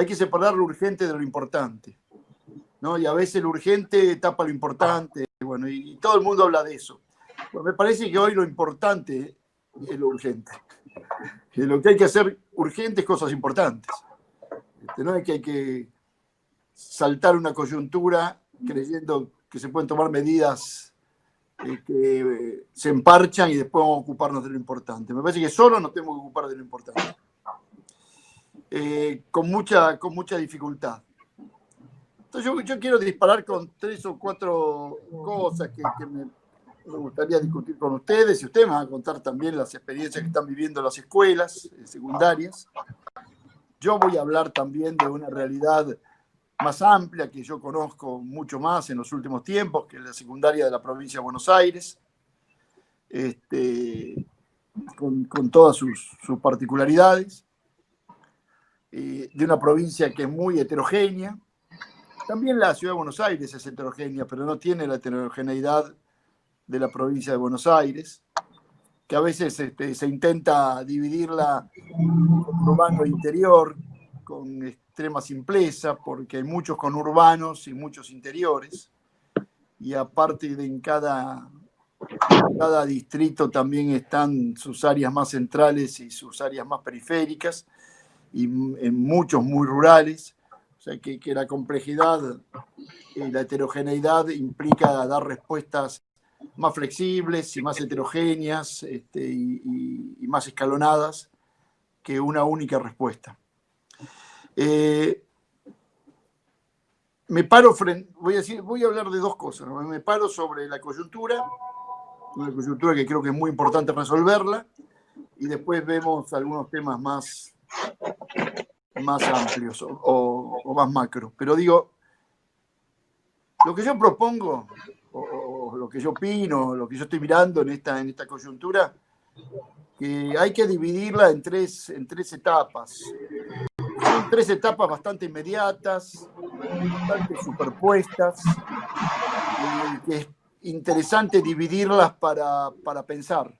hay que separar lo urgente de lo importante, ¿no? Y a veces lo urgente tapa lo importante, bueno, y todo el mundo habla de eso. Pues me parece que hoy lo importante es lo urgente. Y lo que hay que hacer urgente es cosas importantes. No es que hay que saltar una coyuntura creyendo que se pueden tomar medidas que se emparchan y después vamos a ocuparnos de lo importante. Me parece que solo nos tenemos que ocupar de lo importante. Con mucha dificultad. Entonces yo quiero disparar con 3 o 4 cosas que me gustaría discutir con ustedes, y ustedes me van a contar también las experiencias que están viviendo las escuelas secundarias. Yo voy a hablar también de una realidad más amplia que yo conozco mucho más en los últimos tiempos, que es la secundaria de la provincia de Buenos Aires, con todas sus particularidades, de una provincia que es muy heterogénea. También la ciudad de Buenos Aires es heterogénea, pero no tiene la heterogeneidad de la provincia de Buenos Aires, que a veces se intenta dividirla con urbano e interior, con extrema simpleza, porque hay muchos conurbanos y muchos interiores, y aparte de en cada distrito también están sus áreas más centrales y sus áreas más periféricas, y en muchos muy rurales. O sea que la complejidad y la heterogeneidad implica dar respuestas más flexibles y más heterogéneas y más escalonadas que una única respuesta. Voy a hablar de 2 cosas, ¿no? Me paro sobre la coyuntura, una coyuntura que creo que es muy importante resolverla, y después vemos algunos temas más amplios o más macro. Pero digo, lo que yo propongo, o lo que yo opino, lo que yo estoy mirando en esta coyuntura, que hay que dividirla en tres etapas. Son 3 etapas bastante inmediatas, bastante superpuestas, que es interesante dividirlas para pensar.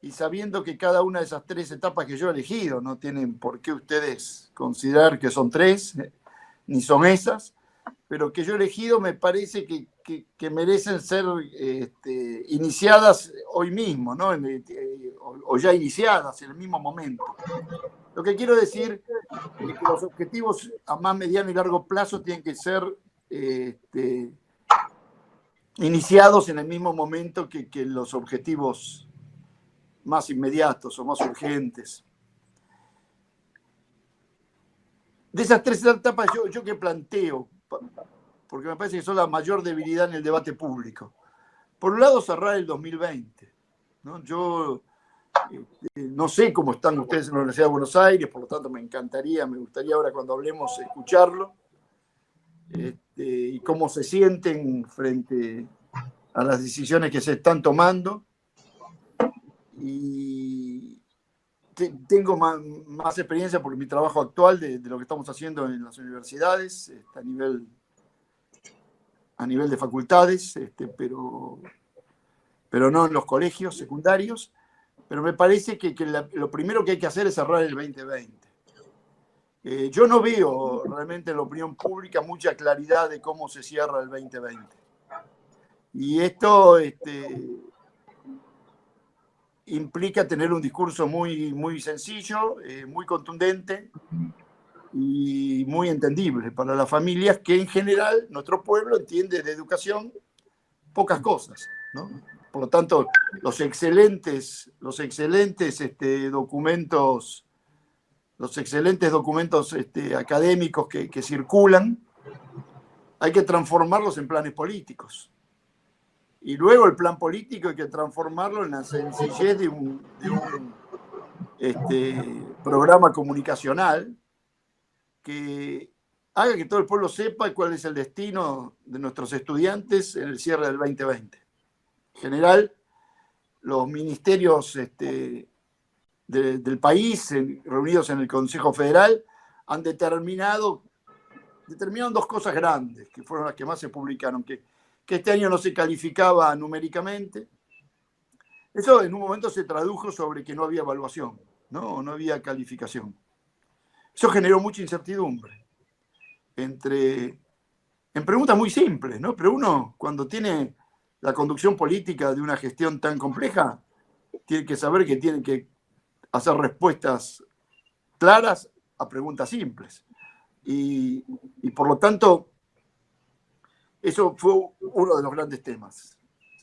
Y sabiendo que cada una de esas 3 etapas que yo he elegido, no tienen por qué ustedes considerar que son 3, ni son esas, pero que yo he elegido me parece que merecen ser iniciadas hoy mismo, ¿no? O ya iniciadas en el mismo momento. Lo que quiero decir es que los objetivos a más mediano y largo plazo tienen que ser iniciados en el mismo momento que los objetivos más inmediatos o más urgentes. De esas 3 etapas, yo que planteo, porque me parece que son la mayor debilidad en el debate público. Por un lado, cerrar el 2020, ¿no? Yo no sé cómo están ustedes en la Universidad de Buenos Aires, por lo tanto me gustaría ahora cuando hablemos escucharlo, y cómo se sienten frente a las decisiones que se están tomando. Y tengo más experiencia por mi trabajo actual de lo que estamos haciendo en las universidades, a nivel de facultades, pero no en los colegios secundarios. Pero me parece que lo primero que hay que hacer es cerrar el 2020. Yo no veo realmente en la opinión pública mucha claridad de cómo se cierra el 2020. Y esto implica tener un discurso muy sencillo, muy contundente y muy entendible para las familias, que en general nuestro pueblo entiende de educación pocas cosas, ¿no? Por lo tanto, los excelentes documentos académicos que circulan, hay que transformarlos en planes políticos. Y luego el plan político hay que transformarlo en la sencillez de un programa comunicacional que haga que todo el pueblo sepa cuál es el destino de nuestros estudiantes en el cierre del 2020. En general, los ministerios del país, reunidos en el Consejo Federal, han determinado 2 cosas grandes, que fueron las que más se publicaron, que este año no se calificaba numéricamente. Eso en un momento se tradujo sobre que no había evaluación, no había calificación. Eso generó mucha incertidumbre en preguntas muy simples, ¿no? Pero uno, cuando tiene la conducción política de una gestión tan compleja, tiene que saber que tiene que hacer respuestas claras a preguntas simples. Y por lo tanto, eso fue uno de los grandes temas.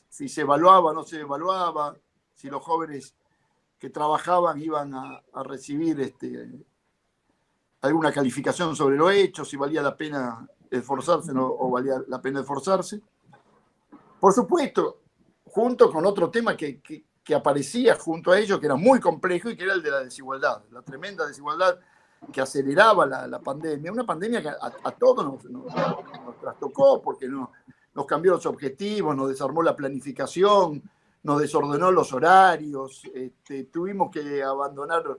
Si se evaluaba o no se evaluaba, si los jóvenes que trabajaban iban a recibir alguna calificación sobre lo hecho, si valía la pena esforzarse o valía la pena esforzarse. Por supuesto, junto con otro tema que aparecía junto a ello, que era muy complejo y que era el de la desigualdad, la tremenda desigualdad que aceleraba la pandemia, una pandemia que a todos nos trastocó porque nos cambió los objetivos, nos desarmó la planificación, nos desordenó los horarios, tuvimos que abandonar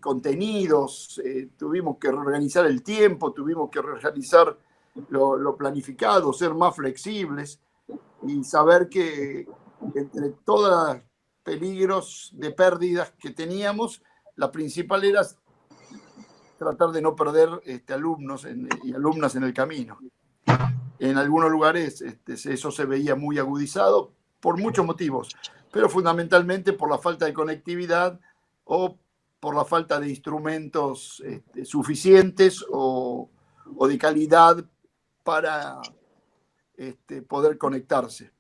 contenidos, tuvimos que reorganizar el tiempo, tuvimos que reorganizar lo planificado, ser más flexibles y saber que entre todos los peligros de pérdidas que teníamos, la principal era tratar de no perder alumnos y alumnas en el camino. En algunos lugares eso se veía muy agudizado por muchos motivos, pero fundamentalmente por la falta de conectividad o por la falta de instrumentos suficientes o de calidad para poder conectarse.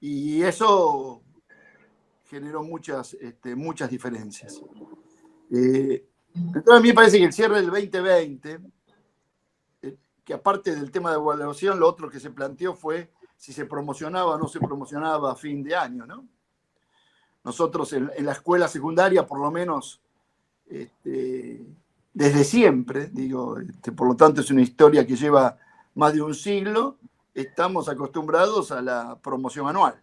Y eso generó muchas diferencias. Entonces a mí me parece que el cierre del 2020, que aparte del tema de evaluación, lo otro que se planteó fue si se promocionaba o no se promocionaba a fin de año, ¿no? Nosotros en la escuela secundaria, por lo menos, desde siempre, digo, por lo tanto es una historia que lleva más de un siglo, estamos acostumbrados a la promoción anual.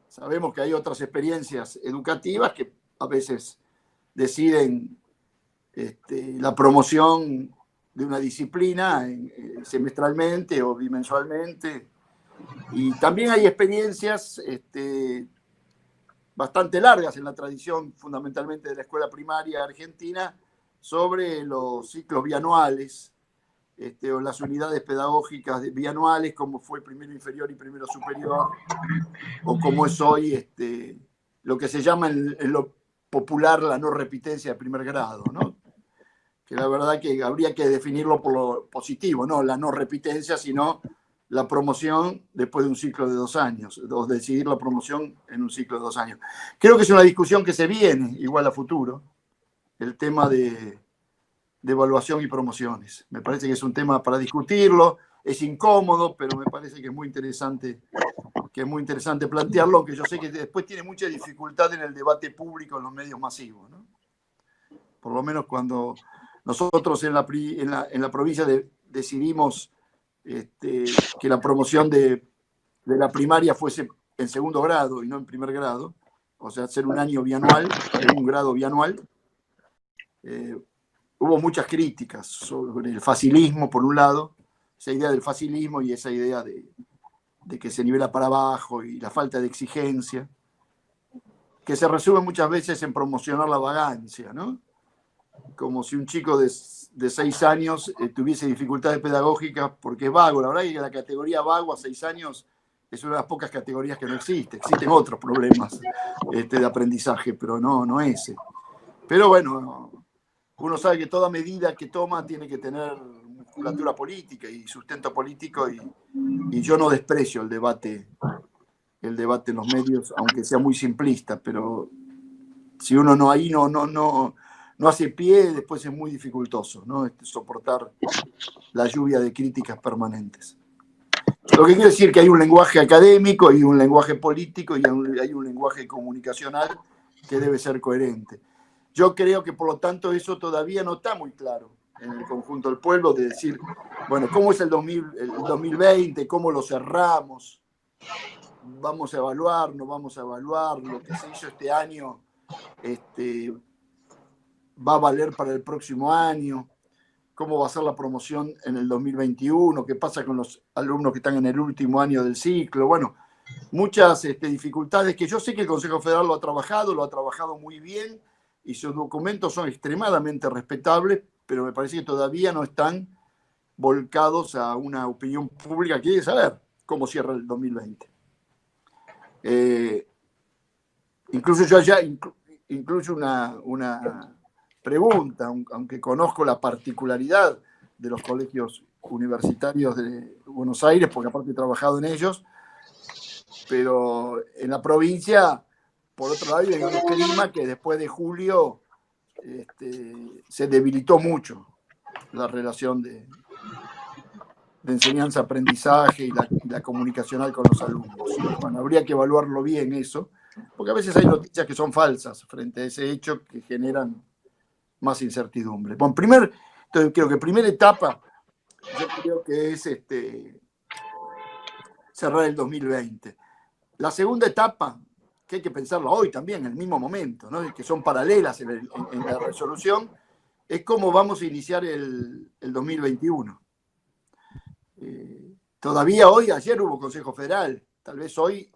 Sabemos que hay otras experiencias educativas que a veces deciden la promoción de una disciplina semestralmente o bimensualmente. Y también hay experiencias bastante largas en la tradición, fundamentalmente de la escuela primaria argentina, sobre los ciclos bianuales o las unidades pedagógicas bianuales, como fue primero inferior y primero superior, o como es hoy lo que se llama en lo popular la no repitencia de primer grado, ¿no? Que la verdad que habría que definirlo por lo positivo, no la no repitencia, sino la promoción después de un ciclo de 2 años, o decidir la promoción en un ciclo de 2 años. Creo que es una discusión que se viene, igual a futuro, el tema de evaluación y promociones. Me parece que es un tema para discutirlo, es incómodo, pero me parece que es muy interesante plantearlo, aunque yo sé que después tiene mucha dificultad en el debate público en los medios masivos, ¿no? Por lo menos cuando nosotros en la provincia decidimos que la promoción de la primaria fuese en segundo grado y no en primer grado, o sea, hacer un año bianual, un grado bianual, hubo muchas críticas sobre el facilismo, por un lado, esa idea del facilismo y esa idea de que se nivela para abajo y la falta de exigencia, que se resume muchas veces en promocionar la vagancia, ¿no? Como si un chico de 6 años tuviese dificultades pedagógicas porque es vago. La verdad es que la categoría vago a 6 años es una de las pocas categorías que no existe. Existen otros problemas de aprendizaje, pero no ese. Pero bueno, uno sabe que toda medida que toma tiene que tener musculatura política y sustento político, y yo no desprecio el debate en los medios, aunque sea muy simplista, pero si uno no hace pie, después es muy dificultoso, ¿no? Soportar la lluvia de críticas permanentes. Lo que quiere decir que hay un lenguaje académico y un lenguaje político y hay un lenguaje comunicacional que debe ser coherente. Yo creo que, por lo tanto, eso todavía no está muy claro en el conjunto del pueblo, de decir, bueno, ¿cómo es el 2020? ¿Cómo lo cerramos? ¿Vamos a evaluar? ¿No vamos a evaluar? ¿Lo que se hizo este año va a valer para el próximo año? ¿Cómo va a ser la promoción en el 2021? ¿Qué pasa con los alumnos que están en el último año del ciclo? Bueno, muchas dificultades que yo sé que el Consejo Federal lo ha trabajado muy bien, y sus documentos son extremadamente respetables, pero me parece que todavía no están volcados a una opinión pública que quiere saber cómo cierra el 2020. Incluso yo allá incluyo una pregunta, aunque conozco la particularidad de los colegios universitarios de Buenos Aires, porque aparte he trabajado en ellos, pero en la provincia, por otro lado, hay un clima que después de julio se debilitó mucho la relación de enseñanza-aprendizaje y la comunicacional con los alumnos. Bueno, habría que evaluarlo bien eso, porque a veces hay noticias que son falsas frente a ese hecho que generan más incertidumbre. Bueno, entonces creo que primera etapa, yo creo que es cerrar el 2020. La segunda etapa, que hay que pensarlo hoy también, en el mismo momento, ¿no? Que son paralelas en la resolución, es cómo vamos a iniciar el 2021. Todavía ayer hubo Consejo Federal, tal vez hoy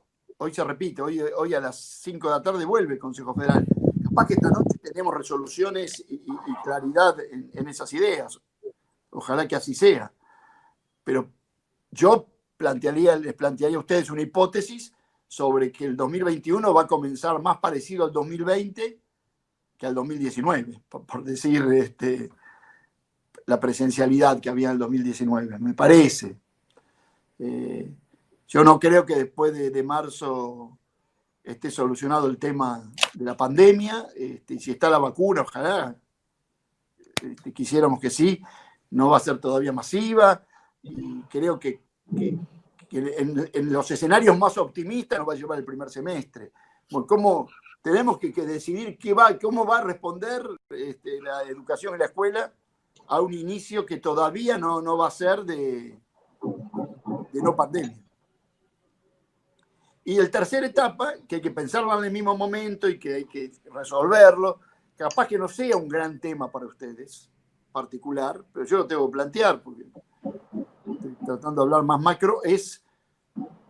se repite, hoy a las 5 de la tarde vuelve el Consejo Federal. Capaz que esta noche tenemos resoluciones y claridad en esas ideas. Ojalá que así sea. Pero yo les plantearía a ustedes una hipótesis sobre que el 2021 va a comenzar más parecido al 2020 que al 2019, por decir la presencialidad que había en el 2019, me parece. Yo no creo que después de marzo esté solucionado el tema de la pandemia. Si está la vacuna, ojalá, quisiéramos que sí, no va a ser todavía masiva, y creo que en los escenarios más optimistas nos va a llevar el primer semestre. Bueno, ¿cómo tenemos que decidir cómo va a responder la educación en la escuela a un inicio que todavía no va a ser de no pandemia? Y la tercera etapa, que hay que pensarlo en el mismo momento y que hay que resolverlo, capaz que no sea un gran tema para ustedes particular, pero yo lo tengo que plantear porque estoy tratando de hablar más macro, es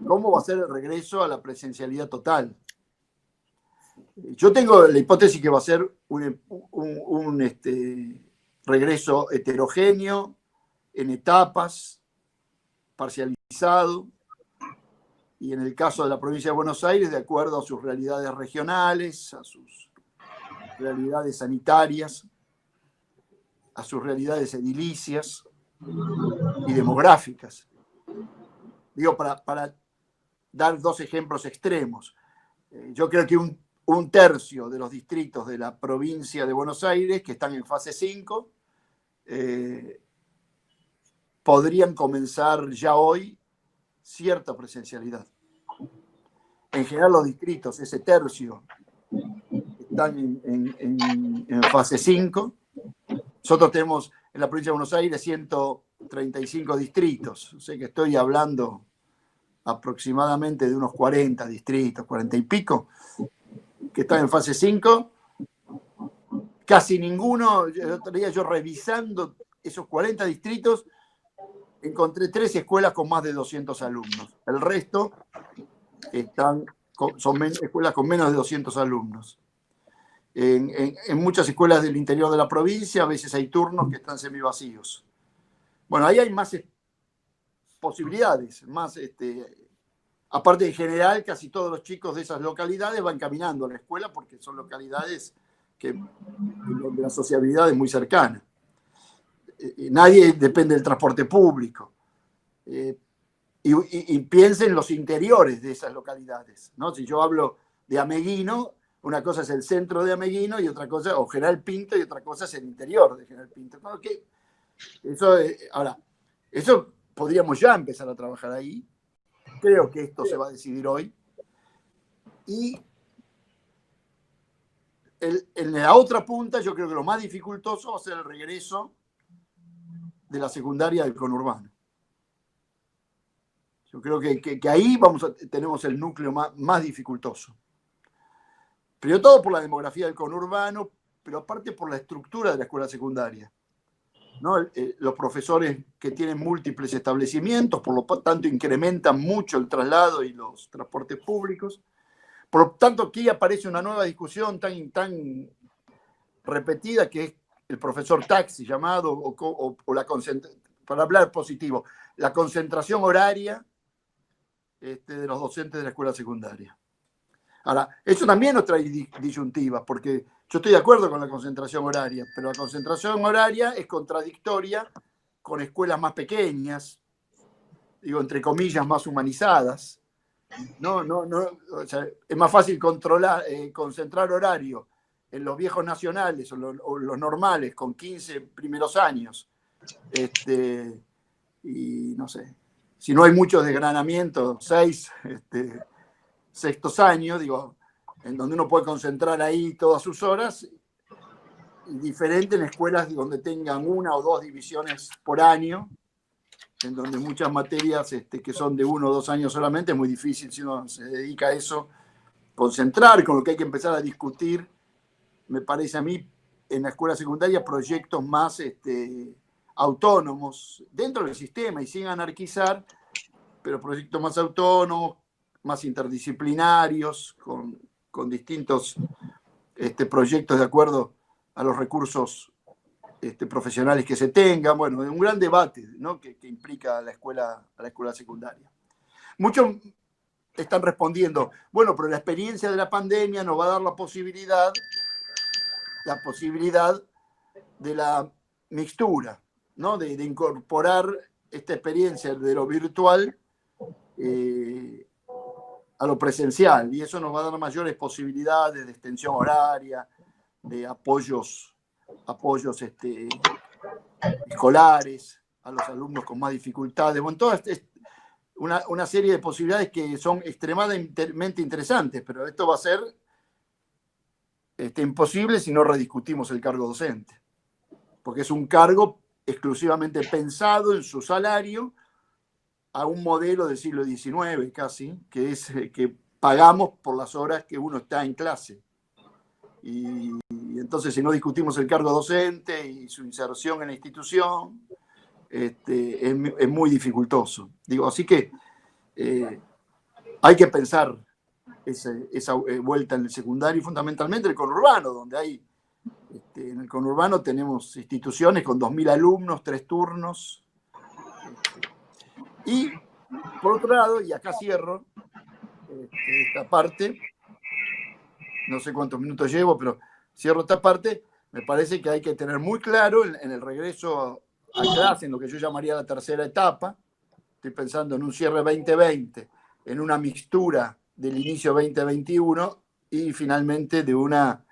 cómo va a ser el regreso a la presencialidad total. Yo tengo la hipótesis que va a ser un regreso heterogéneo, en etapas, parcializado, y en el caso de la provincia de Buenos Aires, de acuerdo a sus realidades regionales, a sus realidades sanitarias, a sus realidades edilicias y demográficas. Digo, para dar dos ejemplos extremos. Yo creo que un tercio de los distritos de la provincia de Buenos Aires, que están en fase 5, podrían comenzar ya hoy cierta presencialidad. En general los distritos, ese tercio, están en fase 5. Nosotros tenemos en la provincia de Buenos Aires 135 distritos. Sé que estoy hablando aproximadamente de unos 40 distritos, 40 y pico, que están en fase 5. Casi ninguno, el otro día yo revisando esos 40 distritos, encontré 3 escuelas con más de 200 alumnos. El resto son escuelas con menos de 200 alumnos. En muchas escuelas del interior de la provincia a veces hay turnos que están semivacíos. Bueno, ahí hay más posibilidades, más aparte, en general, casi todos los chicos de esas localidades van caminando a la escuela porque son localidades donde la sociabilidad es muy cercana. Nadie depende del transporte público. Y piensen en los interiores de esas localidades, ¿no? Si yo hablo de Ameguino, una cosa es el centro de Ameguino y otra cosa, o General Pinto, y otra cosa es el interior de General Pinto. ¿No? Ahora, eso podríamos ya empezar a trabajar ahí. Creo que esto se va a decidir hoy. Y en la otra punta, yo creo que lo más dificultoso va a ser el regreso de la secundaria del conurbano. Yo creo que ahí tenemos el núcleo más dificultoso. Primero todo por la demografía del conurbano, pero aparte por la estructura de la escuela secundaria, ¿no? Los profesores que tienen múltiples establecimientos, por lo tanto incrementan mucho el traslado y los transportes públicos. Por lo tanto, aquí aparece una nueva discusión tan repetida, que es el profesor taxi llamado, o la para hablar positivo, la concentración horaria de los docentes de la escuela secundaria. Ahora, eso también nos trae disyuntivas, porque yo estoy de acuerdo con la concentración horaria, pero la concentración horaria es contradictoria con escuelas más pequeñas, digo, entre comillas, más humanizadas. No, o sea, es más fácil concentrar horario en los viejos nacionales o los normales con 15 primeros años. Y no sé, si no hay mucho desgranamiento, 6 sextos años, digo, en donde uno puede concentrar ahí todas sus horas, y diferente en escuelas donde tengan 1 o 2 divisiones por año, en donde muchas materias que son de 1 o 2 años solamente, es muy difícil si uno se dedica a eso, concentrar, con lo que hay que empezar a discutir, me parece a mí, en la escuela secundaria, proyectos más autónomos dentro del sistema y sin anarquizar, pero proyectos más autónomos, más interdisciplinarios, con distintos proyectos de acuerdo a los recursos profesionales que se tengan. Bueno, un gran debate, ¿no? que implica a la escuela secundaria. Muchos están respondiendo, bueno, pero la experiencia de la pandemia nos va a dar la posibilidad de la mixtura, ¿no? de incorporar esta experiencia de lo virtual a lo presencial, y eso nos va a dar mayores posibilidades de extensión horaria, de apoyos escolares a los alumnos con más dificultades. Bueno, todas una serie de posibilidades que son extremadamente interesantes, pero esto va a ser imposible si no rediscutimos el cargo docente, porque es un cargo exclusivamente pensado en su salario a un modelo del siglo XIX casi, que es que pagamos por las horas que uno está en clase. Y entonces, si no discutimos el cargo docente y su inserción en la institución, es muy dificultoso. Digo, así que hay que pensar esa vuelta en el secundario y fundamentalmente el conurbano, donde hay, en el conurbano tenemos instituciones con 2.000 alumnos, 3 turnos. Y por otro lado, y acá cierro esta parte, no sé cuántos minutos llevo, pero cierro esta parte, me parece que hay que tener muy claro en el regreso a clase, en lo que yo llamaría la tercera etapa. Estoy pensando en un cierre 2020, en una mixtura del inicio 2021 y finalmente de una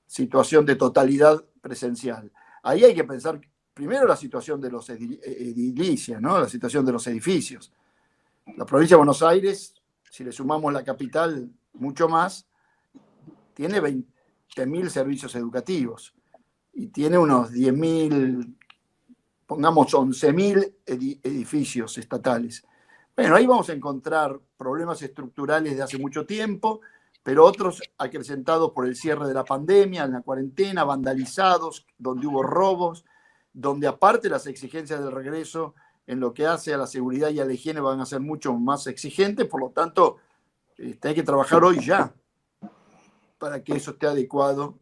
situación de totalidad presencial. Ahí hay que pensar primero la situación de los edilicias, ¿no? La situación de los edificios. La provincia de Buenos Aires, si le sumamos la capital mucho más, tiene 20.000 servicios educativos y tiene unos 10.000, pongamos 11.000 edificios estatales. Bueno, ahí vamos a encontrar problemas estructurales de hace mucho tiempo, pero otros acrecentados por el cierre de la pandemia, en la cuarentena, vandalizados, donde hubo robos, donde aparte las exigencias del regreso en lo que hace a la seguridad y a la higiene van a ser mucho más exigentes, por lo tanto, hay que trabajar hoy ya para que eso esté adecuado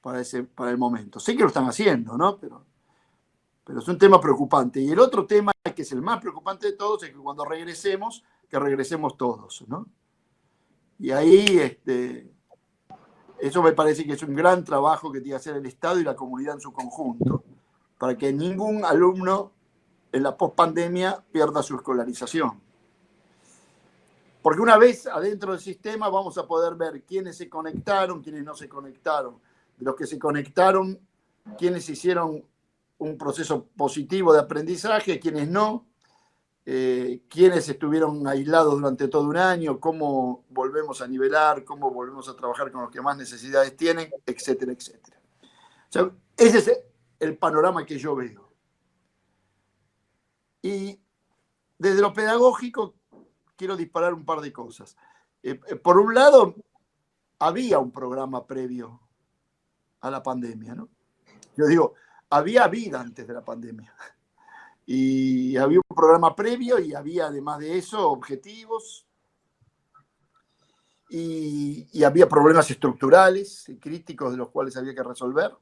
para el momento. Sé que lo están haciendo, ¿no? Pero es un tema preocupante. Y el otro tema, que es el más preocupante de todos, es que cuando regresemos, que regresemos todos, ¿no? Y ahí, eso me parece que es un gran trabajo que tiene que hacer el Estado y la comunidad en su conjunto, para que ningún alumno en la pospandemia pierda su escolarización. Porque una vez adentro del sistema vamos a poder ver quiénes se conectaron, quiénes no se conectaron. De los que se conectaron, quiénes hicieron un proceso positivo de aprendizaje, quiénes no, quiénes estuvieron aislados durante todo un año, cómo volvemos a nivelar, cómo volvemos a trabajar con los que más necesidades tienen, etcétera, etcétera. O sea, ese es el panorama que yo veo. Y desde lo pedagógico quiero disparar un par de cosas. Por un lado, había un programa previo a la pandemia, ¿no? Yo digo, había vida antes de la pandemia. Y había un programa previo y había, además de eso, objetivos. Y había problemas estructurales y críticos de los cuales había que resolver.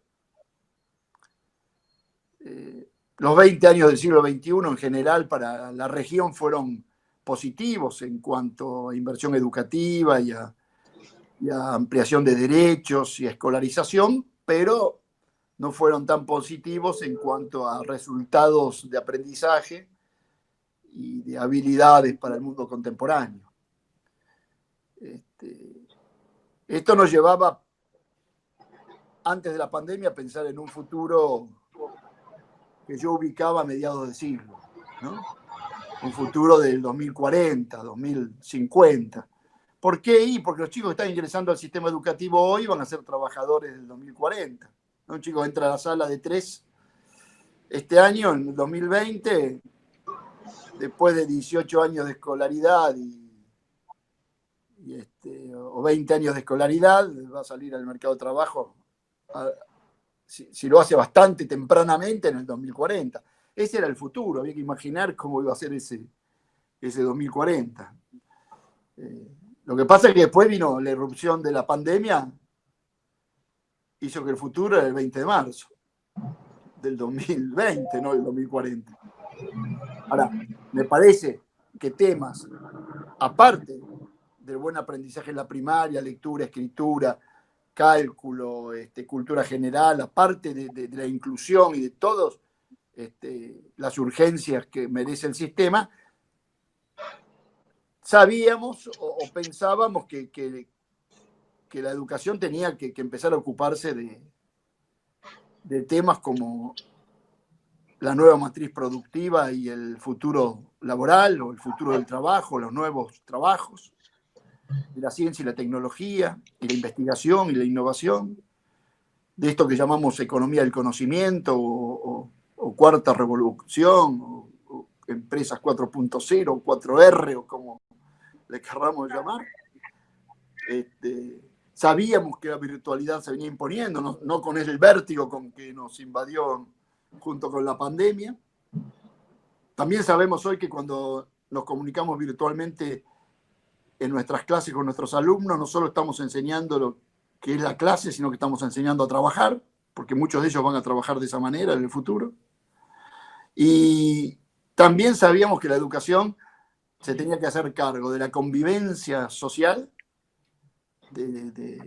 Los 20 años del siglo XXI en general para la región fueron positivos en cuanto a inversión educativa y a ampliación de derechos y a escolarización, pero no fueron tan positivos en cuanto a resultados de aprendizaje y de habilidades para el mundo contemporáneo. Esto nos llevaba, antes de la pandemia, a pensar en un futuro que yo ubicaba a mediados de siglo, ¿no? Un futuro del 2040, 2050. ¿Por qué? Porque los chicos que están ingresando al sistema educativo hoy van a ser trabajadores del 2040. Un chico entra a la sala de 3 este año, en el 2020, después de 18 años de escolaridad o 20 años de escolaridad, va a salir al mercado de trabajo, si lo hace bastante tempranamente, en el 2040. Ese era el futuro, había que imaginar cómo iba a ser ese 2040. Lo que pasa es que después vino la irrupción de la pandemia, hizo que el futuro era el 20 de marzo del 2020, no el 2040. Ahora, me parece que temas, aparte del buen aprendizaje en la primaria, lectura, escritura, cálculo, cultura general, aparte de la inclusión y de todas las urgencias que merece el sistema, sabíamos o pensábamos que la educación tenía que empezar a ocuparse de temas como la nueva matriz productiva y el futuro laboral, o el futuro del trabajo, los nuevos trabajos, de la ciencia y la tecnología, y la investigación y la innovación, de esto que llamamos economía del conocimiento, o cuarta revolución, o empresas 4.0, o 4R, o como le querramos llamar. Sabíamos que la virtualidad se venía imponiendo, no con el vértigo con que nos invadió junto con la pandemia. También sabemos hoy que cuando nos comunicamos virtualmente en nuestras clases con nuestros alumnos, no solo estamos enseñando lo que es la clase, sino que estamos enseñando a trabajar, porque muchos de ellos van a trabajar de esa manera en el futuro. Y también sabíamos que la educación se tenía que hacer cargo de la convivencia social, de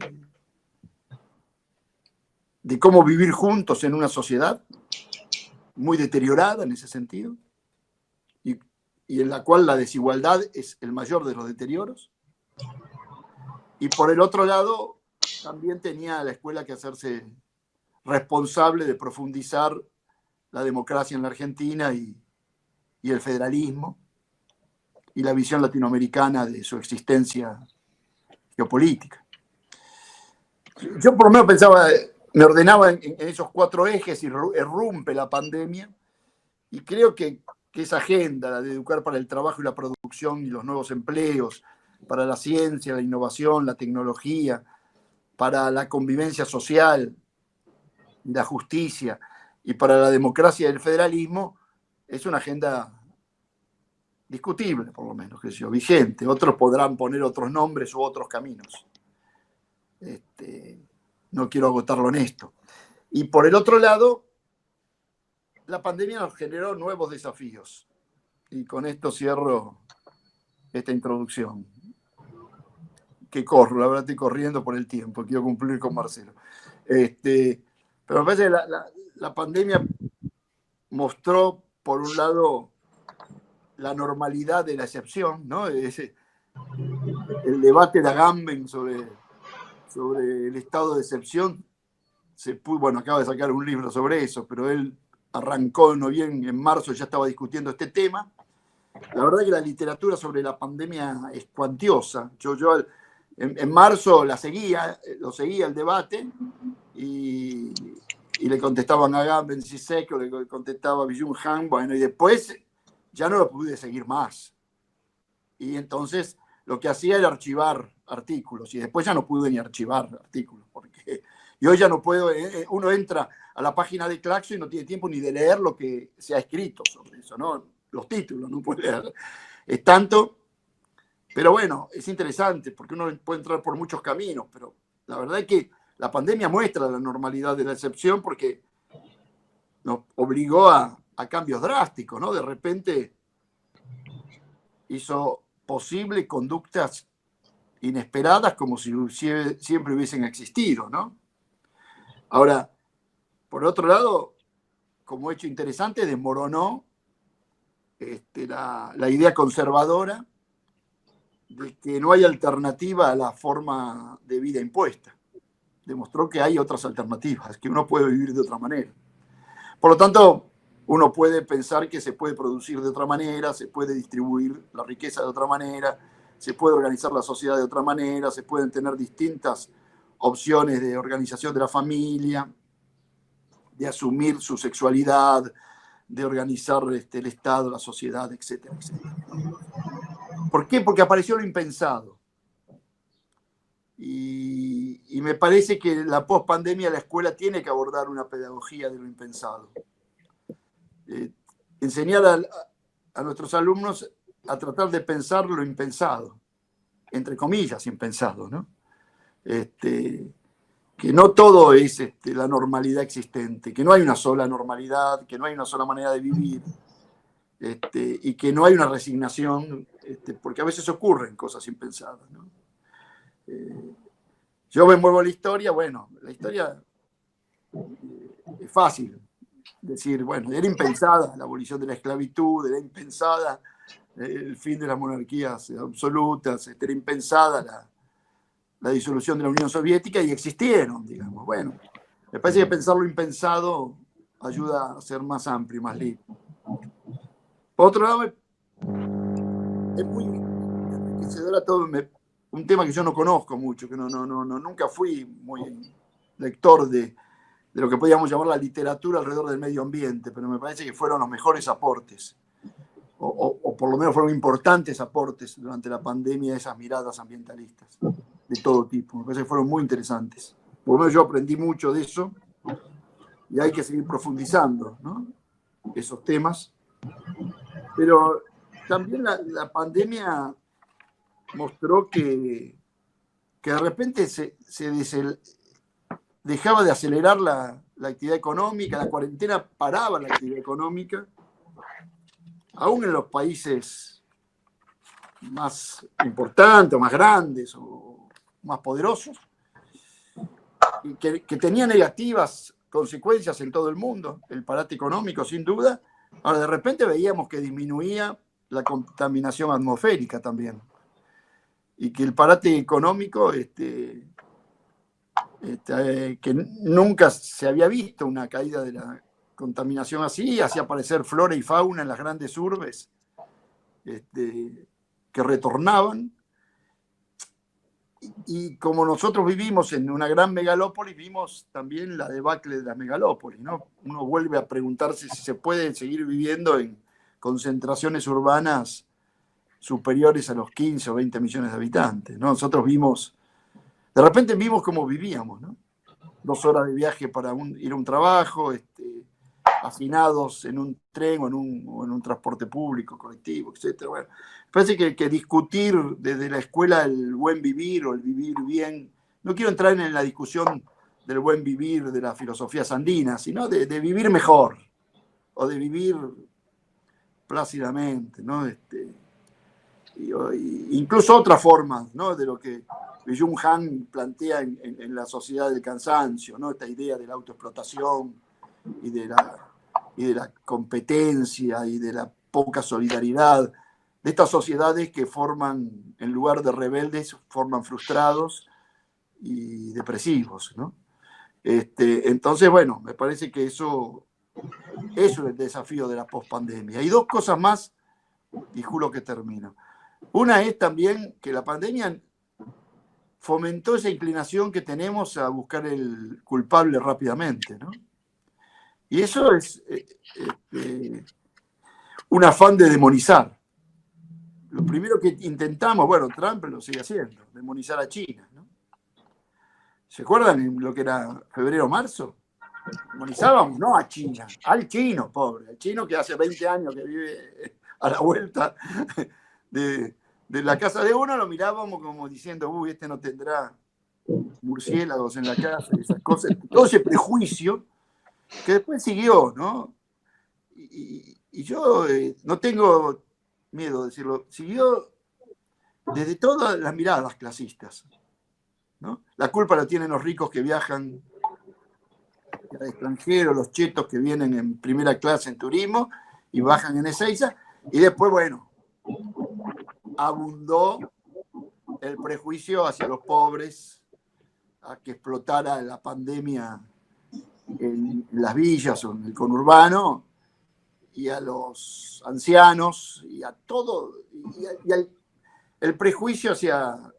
cómo vivir juntos en una sociedad muy deteriorada en ese sentido, y en la cual la desigualdad es el mayor de los deterioros. Y por el otro lado, también tenía la escuela que hacerse responsable de profundizar la democracia en la Argentina y el federalismo y la visión latinoamericana de su existencia geopolítica. Yo por lo menos pensaba, me ordenaba en esos 4 ejes, y irrumpe la pandemia, y creo que esa agenda, la de educar para el trabajo y la producción y los nuevos empleos, para la ciencia, la innovación, la tecnología, para la convivencia social, la justicia y para la democracia y el federalismo, es una agenda discutible, por lo menos, vigente. Otros podrán poner otros nombres u otros caminos. No quiero agotarlo en esto. Y por el otro lado, la pandemia nos generó nuevos desafíos. Y con esto cierro esta introducción. Que corro, la verdad estoy corriendo por el tiempo, quiero cumplir con Marcelo. Pero me parece que la pandemia mostró, por un lado, la normalidad de la excepción, ¿no? El debate de Agamben sobre el estado de excepción, bueno, acaba de sacar un libro sobre eso, pero él arrancó en marzo, ya estaba discutiendo este tema. La verdad que la literatura sobre la pandemia es cuantiosa. Yo en marzo lo seguía el debate, y le contestaban a Agamben, Zizek, o le contestaba a Byung Han, bueno, y después ya no lo pude seguir más. Y entonces lo que hacía era archivar artículos, y después ya no pude ni archivar artículos, porque yo ya no puedo, uno entra a la página de Claxo y no tiene tiempo ni de leer lo que se ha escrito sobre eso, ¿no? Los títulos, no puede leer. Es tanto, pero bueno, es interesante, porque uno puede entrar por muchos caminos, pero la verdad es que la pandemia muestra la normalidad de la excepción, porque nos obligó a cambios drásticos, ¿no? De repente hizo posible conductas inesperadas como si siempre hubiesen existido, ¿no? Ahora, por otro lado, como hecho interesante, desmoronó la idea conservadora de que no hay alternativa a la forma de vida impuesta. Demostró que hay otras alternativas, que uno puede vivir de otra manera. Por lo tanto, uno puede pensar que se puede producir de otra manera, se puede distribuir la riqueza de otra manera, se puede organizar la sociedad de otra manera, se pueden tener distintas opciones de organización de la familia, de asumir su sexualidad, de organizar el Estado, la sociedad, etcétera, etcétera. ¿Por qué? Porque apareció lo impensado. Y me parece que la pospandemia la escuela tiene que abordar una pedagogía de lo impensado. Enseñar a nuestros alumnos a tratar de pensar lo impensado, entre comillas, impensado, ¿no? Que no todo es la normalidad existente, que no hay una sola normalidad, que no hay una sola manera de vivir, y que no hay una resignación, porque a veces ocurren cosas impensadas, ¿no? Yo me muevo la historia, bueno, la historia es fácil decir, bueno, era impensada la abolición de la esclavitud, era impensada el fin de las monarquías absolutas, era impensada la disolución de la Unión Soviética y existieron, digamos. Bueno, me parece que pensar lo impensado ayuda a ser más amplio y más libre. Por otro lado, es muy enriquecedora todo un tema que yo no conozco mucho, que nunca fui muy lector de lo que podríamos llamar la literatura alrededor del medio ambiente, pero me parece que fueron los mejores aportes, o por lo menos fueron importantes aportes durante la pandemia de esas miradas ambientalistas de todo tipo. Me parece que fueron muy interesantes. Por lo menos yo aprendí mucho de eso y hay que seguir profundizando, ¿no? Esos temas. Pero también la pandemia mostró que de repente dejaba de acelerar la actividad económica, la cuarentena paraba la actividad económica, aún en los países más importantes, más grandes o más poderosos, y que tenía negativas consecuencias en todo el mundo, el parate económico sin duda. Ahora de repente veíamos que disminuía la contaminación atmosférica también, y que el parate económico que nunca se había visto una caída de la contaminación así, hacía aparecer flora y fauna en las grandes urbes que retornaban. Y como nosotros vivimos en una gran megalópolis, vimos también la debacle de las megalópolis, ¿no? Uno vuelve a preguntarse si se puede seguir viviendo en concentraciones urbanas superiores a los 15 o 20 millones de habitantes, ¿no? Nosotros de repente vimos cómo vivíamos, ¿no? 2 horas de viaje para ir a un trabajo, hacinados en un tren o en un transporte público, colectivo, etc. Bueno, parece que discutir desde la escuela el buen vivir o el vivir bien, no quiero entrar en la discusión del buen vivir de las filosofías andinas, sino de vivir mejor o de vivir plácidamente, ¿no? Incluso otras formas, ¿no? De lo que Byung Han plantea en la sociedad del cansancio, ¿no? Esta idea de la autoexplotación y de la competencia y de la poca solidaridad, de estas sociedades que forman, en lugar de rebeldes, forman frustrados y depresivos, ¿no? Entonces, bueno, me parece que eso es el desafío de la pospandemia. Hay 2 cosas más y juro que termino. Una es también que la pandemia fomentó esa inclinación que tenemos a buscar el culpable rápidamente, ¿no? Y eso es un afán de demonizar. Lo primero que intentamos, bueno, Trump lo sigue haciendo, demonizar a China, ¿no? ¿Se acuerdan en lo que era febrero-marzo? Demonizábamos, no a China, al chino, pobre, al chino que hace 20 años que vive a la vuelta de la casa de uno, lo mirábamos como diciendo, uy, este no tendrá murciélagos en la casa, esas cosas, todo ese prejuicio que después siguió, ¿no? Y yo no tengo miedo de decirlo, siguió desde todas las miradas clasistas, ¿no? La culpa la tienen los ricos que viajan al extranjero, los chetos que vienen en primera clase en turismo y bajan en Ezeiza, y después, bueno, abundó el prejuicio hacia los pobres, a que explotara la pandemia en las villas o en el conurbano, y a los ancianos, y a todo, el prejuicio hacia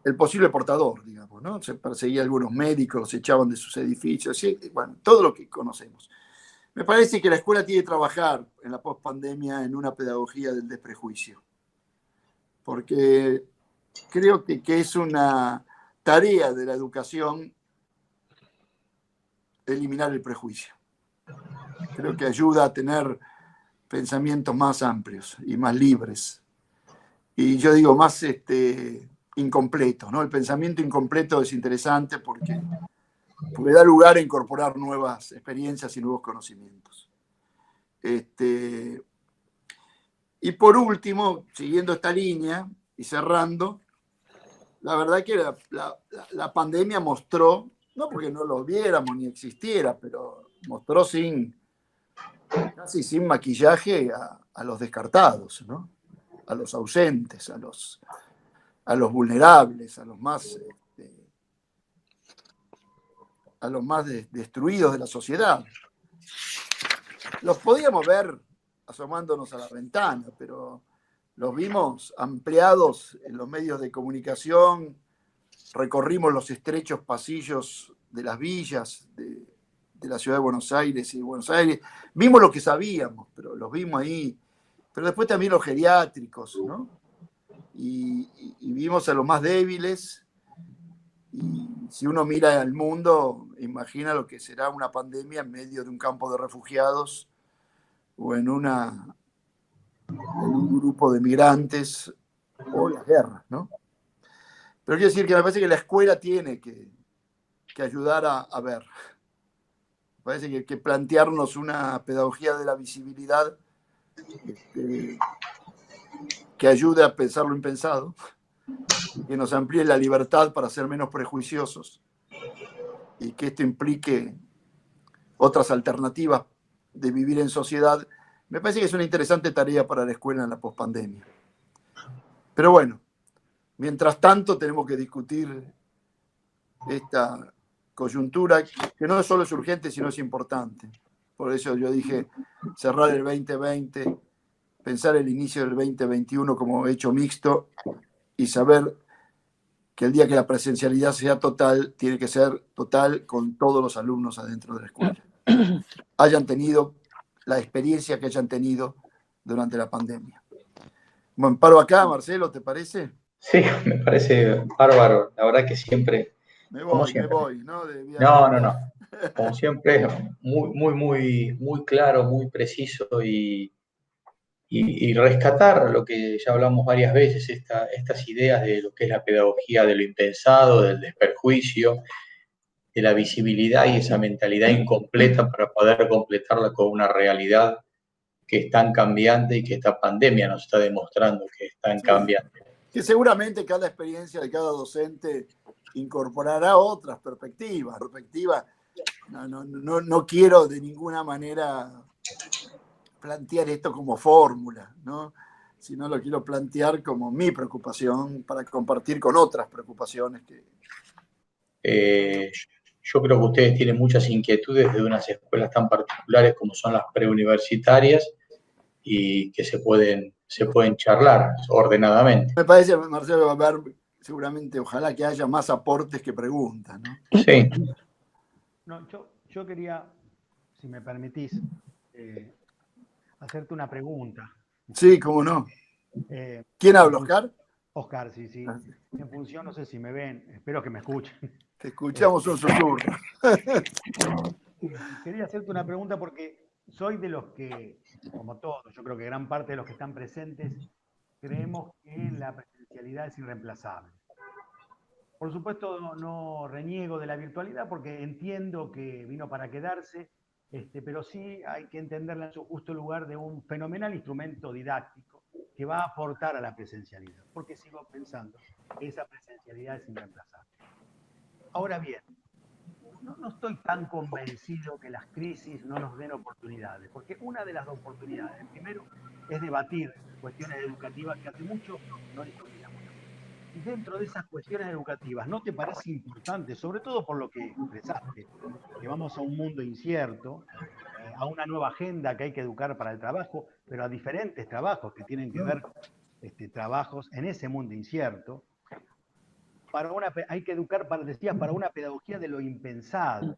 el posible portador, digamos, ¿no? Se perseguía a algunos médicos, los echaban de sus edificios, ¿sí? Bueno, todo lo que conocemos. Me parece que la escuela tiene que trabajar en la pospandemia en una pedagogía del desprejuicio, porque creo que es una tarea de la educación eliminar el prejuicio. Creo que ayuda a tener pensamientos más amplios y más libres. Y yo digo, más incompletos, ¿no? El pensamiento incompleto es interesante porque da lugar a incorporar nuevas experiencias y nuevos conocimientos. Y por último, siguiendo esta línea y cerrando, la verdad que la pandemia mostró, no porque no lo viéramos ni existiera, pero mostró casi sin maquillaje a los descartados, ¿no? A los ausentes, a los vulnerables, a los más destruidos de la sociedad. Los podíamos ver asomándonos a la ventana, pero los vimos ampliados en los medios de comunicación, recorrimos los estrechos pasillos de las villas de la ciudad de Buenos Aires y de Buenos Aires, vimos lo que sabíamos, pero los vimos ahí, pero después también los geriátricos, ¿no? Y vimos a los más débiles, y si uno mira al mundo, imagina lo que será una pandemia en medio de un campo de refugiados o en un grupo de migrantes o las guerras, ¿no? Pero quiero decir que me parece que la escuela tiene que ayudar a ver. Me parece que plantearnos una pedagogía de la visibilidad que ayude a pensar lo impensado, que nos amplíe la libertad para ser menos prejuiciosos y que esto implique otras alternativas de vivir en sociedad, me parece que es una interesante tarea para la escuela en la pospandemia. Pero bueno, mientras tanto tenemos que discutir esta coyuntura que no solo es urgente, sino es importante. Por eso yo dije cerrar el 2020, pensar el inicio del 2021 como hecho mixto y saber que el día que la presencialidad sea total, tiene que ser total con todos los alumnos adentro de la escuela. Hayan tenido la experiencia que hayan tenido durante la pandemia. Bueno, paro acá, Marcelo, ¿te parece? Sí, me parece bárbaro. La verdad que siempre, Me como siempre. voy, ¿no? De No, viaje. no, no. Como siempre, muy, muy, muy, muy claro, muy preciso y rescatar lo que ya hablamos varias veces, estas ideas de lo que es la pedagogía de lo impensado, del desperjuicio, de la visibilidad y esa mentalidad incompleta para poder completarla con una realidad que es tan cambiante y que esta pandemia nos está demostrando que es tan Sí, cambiante. que seguramente cada experiencia de cada docente incorporará otras perspectivas. No quiero de ninguna manera plantear esto como fórmula, ¿no? Sino lo quiero plantear como mi preocupación para compartir con otras preocupaciones que... Eh, yo creo que ustedes tienen muchas inquietudes de unas escuelas tan particulares como son las preuniversitarias y que se pueden charlar ordenadamente. Me parece, Marcelo, va a haber seguramente, ojalá que haya más aportes que preguntas, ¿no? Sí, No, yo quería, si me permitís, eh, hacerte una pregunta. Sí, cómo no. Eh, ¿Quién en habla, fun- Oscar? Oscar, sí, sí. En función, no sé si me ven, espero que me escuchen. Te escuchamos un susurro. Quería hacerte una pregunta porque soy de los que, como todos, yo creo que gran parte de los que están presentes, creemos que la presencialidad es irreemplazable. Por supuesto, no reniego de la virtualidad porque entiendo que vino para quedarse, pero sí hay que entenderla en su justo lugar de un fenomenal instrumento didáctico que va a aportar a la presencialidad, porque sigo pensando que esa presencialidad es irreemplazable. Ahora bien, no estoy tan convencido que las crisis no nos den oportunidades, porque una de las oportunidades, primero, es debatir cuestiones educativas que hace mucho no discutíamos. Y dentro de esas cuestiones educativas, ¿no te parece importante, sobre todo por lo que expresaste, que vamos a un mundo incierto, a una nueva agenda que hay que educar para el trabajo, pero a diferentes trabajos que tienen que ver trabajos en ese mundo incierto? Hay que educar, decías, para una pedagogía de lo impensado,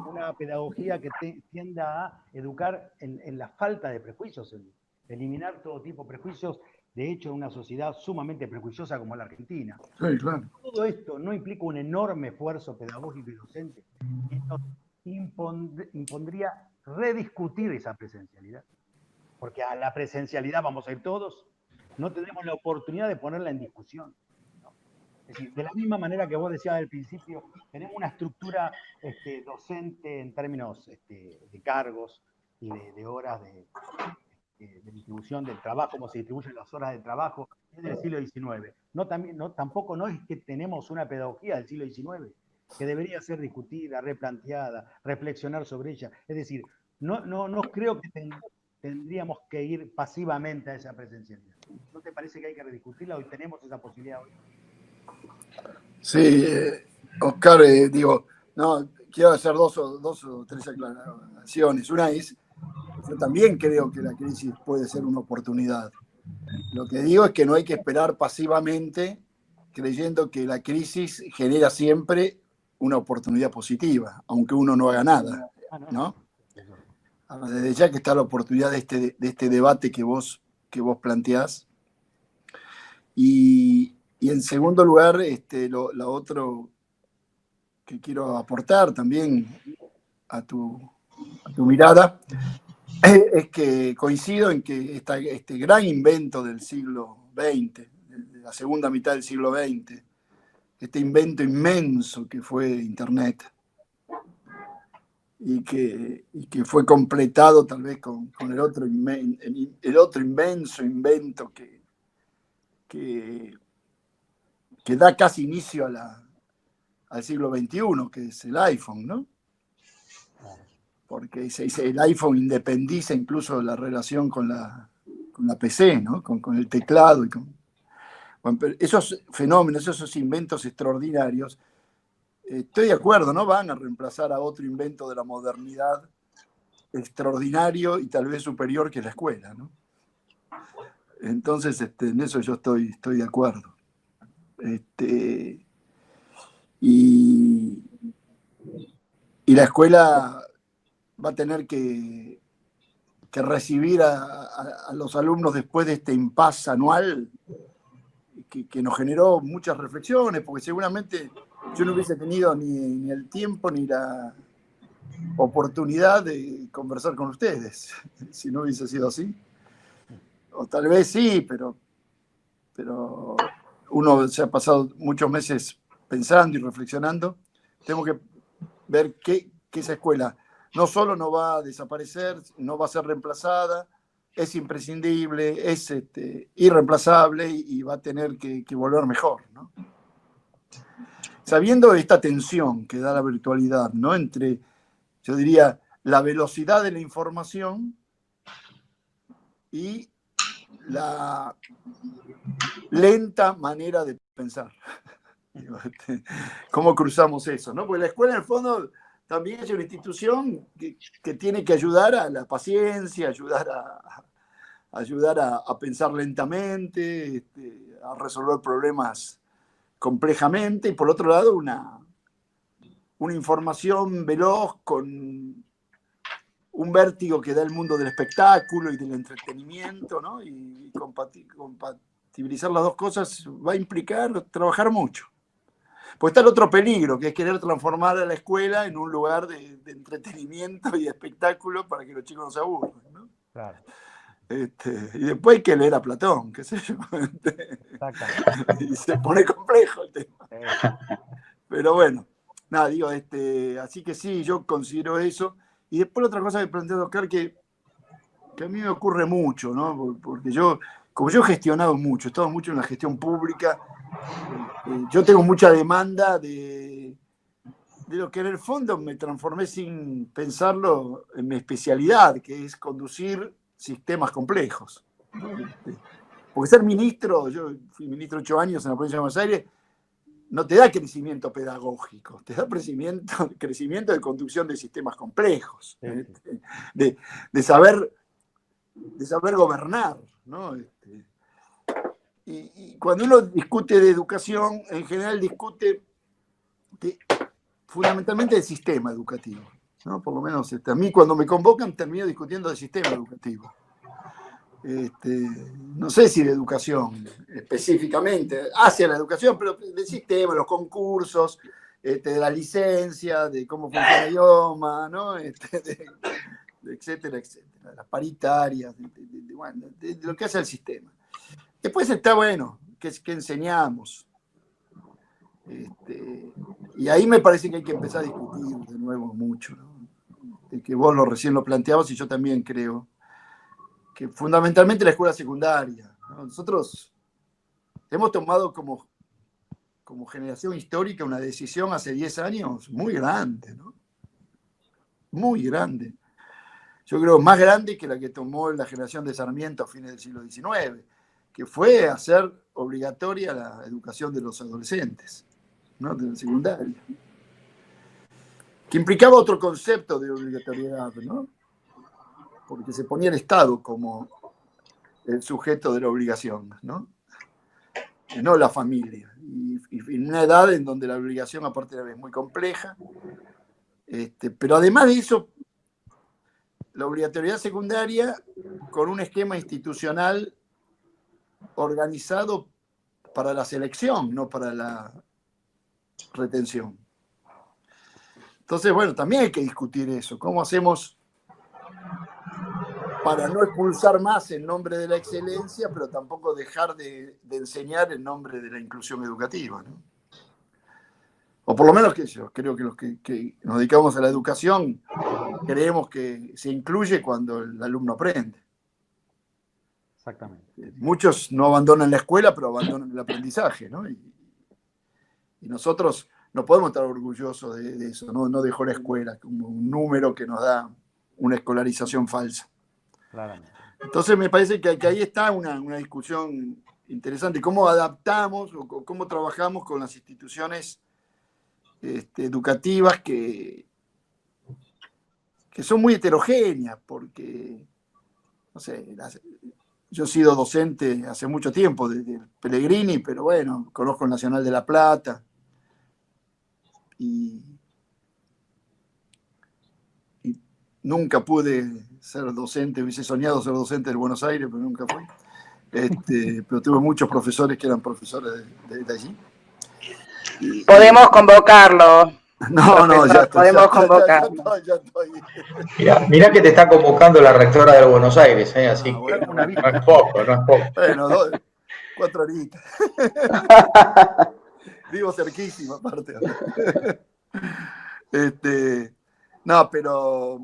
una pedagogía que tienda a educar en la falta de prejuicios, en eliminar todo tipo de prejuicios, de hecho, en una sociedad sumamente prejuiciosa como la Argentina. Sí, claro. Todo esto no implica un enorme esfuerzo pedagógico y docente, y nos impondría rediscutir esa presencialidad, porque a la presencialidad vamos a ir todos, no tenemos la oportunidad de ponerla en discusión. Es decir, de la misma manera que vos decías al principio, tenemos una estructura docente en términos de cargos y de horas de distribución del trabajo, cómo se distribuyen las horas de trabajo, es del siglo XIX. Tampoco no es que tenemos una pedagogía del siglo XIX, que debería ser discutida, replanteada, reflexionar sobre ella. Es decir, no creo que tendríamos que ir pasivamente a esa presencialidad. ¿No te parece que hay que rediscutirla? Hoy tenemos esa posibilidad hoy. Sí, Oscar, digo, no, quiero hacer dos o tres aclaraciones. Una es, yo también creo que la crisis puede ser una oportunidad. Lo que digo es que no hay que esperar pasivamente creyendo que la crisis genera siempre una oportunidad positiva, aunque uno no haga nada, ¿no? Desde ya que está la oportunidad de este debate que vos planteás. Y en segundo lugar, lo otro que quiero aportar también a tu mirada es que coincido en que este gran invento del siglo XX, de la segunda mitad del siglo XX, este invento inmenso que fue Internet, y que fue completado tal vez con el otro inmenso invento que da casi inicio al siglo XXI, que es el iPhone, ¿no? Porque el iPhone independiza incluso la relación con la PC, ¿no? Con el teclado. Esos fenómenos, esos inventos extraordinarios, estoy de acuerdo, no van a reemplazar a otro invento de la modernidad extraordinario y tal vez superior que la escuela, ¿no? Entonces, en eso yo estoy de acuerdo. Y la escuela va a tener que recibir a los alumnos después de este impasse anual que nos generó muchas reflexiones, porque seguramente yo no hubiese tenido ni el tiempo ni la oportunidad de conversar con ustedes, si no hubiese sido así. O tal vez sí, pero uno se ha pasado muchos meses pensando y reflexionando. Tengo que ver que esa escuela no solo no va a desaparecer, no va a ser reemplazada, es imprescindible, es irreemplazable y va a tener que volver mejor, ¿no? Sabiendo esta tensión que da la virtualidad, ¿no? Entre, yo diría, la velocidad de la información y la lenta manera de pensar. ¿Cómo cruzamos eso, no? Porque la escuela, en el fondo, también es una institución que tiene que ayudar a la paciencia, ayudar a pensar lentamente, a resolver problemas complejamente, y por otro lado una información veloz con un vértigo que da el mundo del espectáculo y del entretenimiento, ¿no? Y compatibilizar las dos cosas va a implicar trabajar mucho. Pues está el otro peligro, que es querer transformar a la escuela en un lugar de entretenimiento y de espectáculo para que los chicos no se aburran, ¿no? Claro. Y después hay que leer a Platón, qué sé yo. Y se pone complejo el tema. Pero bueno, nada, digo, así que sí, yo considero eso. Y después otra cosa que planteó Oscar, que a mí me ocurre mucho, ¿no? Porque como yo he gestionado mucho, he estado mucho en la gestión pública, yo tengo mucha demanda de lo que en el fondo me transformé sin pensarlo en mi especialidad, que es conducir sistemas complejos. Porque ser ministro, yo fui ministro 8 años en la provincia de Buenos Aires, no te da crecimiento pedagógico, te da crecimiento de conducción de sistemas complejos, de saber gobernar, ¿no? Y cuando uno discute de educación, en general discute fundamentalmente del sistema educativo, ¿no? Por lo menos a mí cuando me convocan termino discutiendo del sistema educativo. No sé si de educación específicamente, hacia la educación, pero del sistema, los concursos, de la licencia, de cómo funciona el idioma, ¿no? Etcétera, etcétera, las paritarias, de lo que hace el sistema. Después está, bueno, que enseñamos. Y ahí me parece que hay que empezar a discutir de nuevo mucho, ¿no? De que vos recién lo planteabas y yo también creo que fundamentalmente la escuela secundaria, ¿no? Nosotros hemos tomado como generación histórica una decisión hace 10 años muy grande, ¿no? Muy grande. Yo creo más grande que la que tomó la generación de Sarmiento a fines del siglo XIX, que fue hacer obligatoria la educación de los adolescentes, ¿no? De la secundaria. Que implicaba otro concepto de obligatoriedad, ¿no? Porque se ponía el Estado como el sujeto de la obligación, ¿no? Y no la familia. Y en una edad en donde la obligación, aparte, es muy compleja. Pero además de eso, la obligatoriedad secundaria con un esquema institucional organizado para la selección, no para la retención. Entonces, bueno, también hay que discutir eso. ¿Cómo hacemos para no expulsar más en nombre de la excelencia, pero tampoco dejar de enseñar en nombre de la inclusión educativa, ¿no? O por lo menos que yo creo que los que nos dedicamos a la educación creemos que se incluye cuando el alumno aprende. Exactamente. Muchos no abandonan la escuela, pero abandonan el aprendizaje, ¿no? Y nosotros no podemos estar orgullosos de eso, ¿no? No dejó la escuela como un número que nos da una escolarización falsa. Claramente. Entonces me parece que ahí está una discusión interesante, cómo adaptamos o cómo trabajamos con las instituciones educativas que son muy heterogéneas, porque, no sé, yo he sido docente hace mucho tiempo, desde Pellegrini, pero bueno, conozco el Nacional de La Plata, y nunca pude ser docente, hubiese soñado ser docente de Buenos Aires, pero nunca fui. Pero tuve muchos profesores que eran profesores de allí. Podemos convocarlo. No, ya estoy. Podemos convocarlo. Ya estoy. Mirá que te está convocando la rectora de Buenos Aires, así que bueno, no es poco. Bueno, 4 horitas. Vivo cerquísima, aparte. No, pero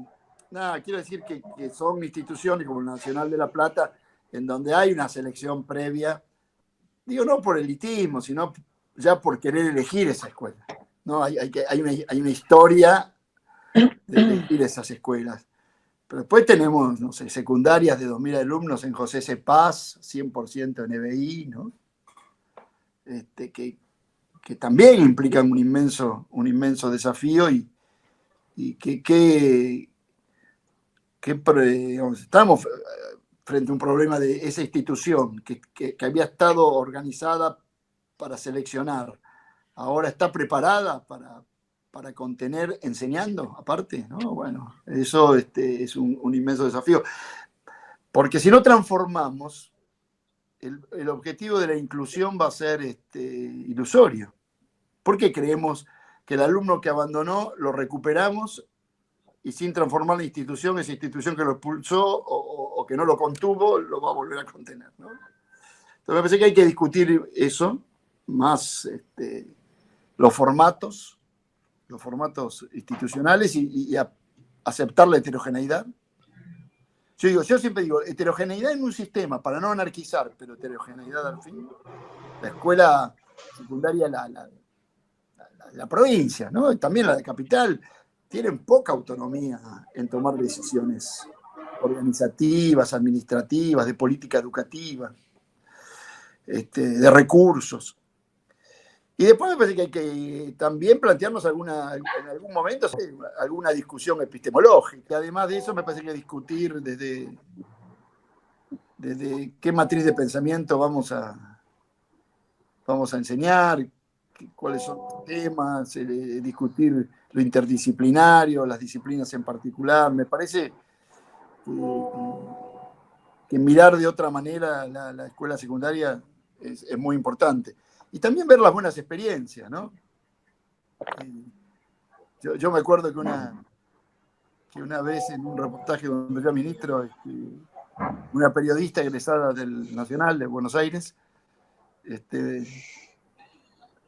nada, quiero decir que son instituciones como el Nacional de La Plata, en donde hay una selección previa, digo, no por elitismo, sino ya por querer elegir esa escuela, ¿no? Hay una historia de elegir esas escuelas. Pero después tenemos, no sé, secundarias de 2.000 alumnos en José C. Paz, 100% NBI, ¿no? Que también implican un inmenso desafío y que digamos, estamos frente a un problema de esa institución que había estado organizada para seleccionar. Ahora está preparada para contener enseñando, aparte, ¿no? Bueno, eso es un inmenso desafío. Porque si no transformamos, el objetivo de la inclusión va a ser ilusorio. Porque creemos que el alumno que abandonó lo recuperamos y sin transformar la institución, esa institución que lo expulsó o o que no lo contuvo, lo va a volver a contener, ¿no? Entonces me parece que hay que discutir eso, más los formatos institucionales y aceptar la heterogeneidad. Yo siempre digo, heterogeneidad en un sistema, para no anarquizar, pero heterogeneidad al fin. La escuela secundaria, la provincia, ¿no? Y también la de capital, tienen poca autonomía en tomar decisiones organizativas, administrativas, de política educativa, de recursos. Y después me parece que hay que también plantearnos en algún momento alguna discusión epistemológica. Además de eso, me parece que discutir desde qué matriz de pensamiento vamos a enseñar, cuáles son los temas, discutir lo interdisciplinario, las disciplinas en particular. Me parece que mirar de otra manera la escuela secundaria es muy importante. Y también ver las buenas experiencias, ¿no? Yo me acuerdo que una vez en un reportaje donde yo ministro, una periodista egresada del Nacional de Buenos Aires,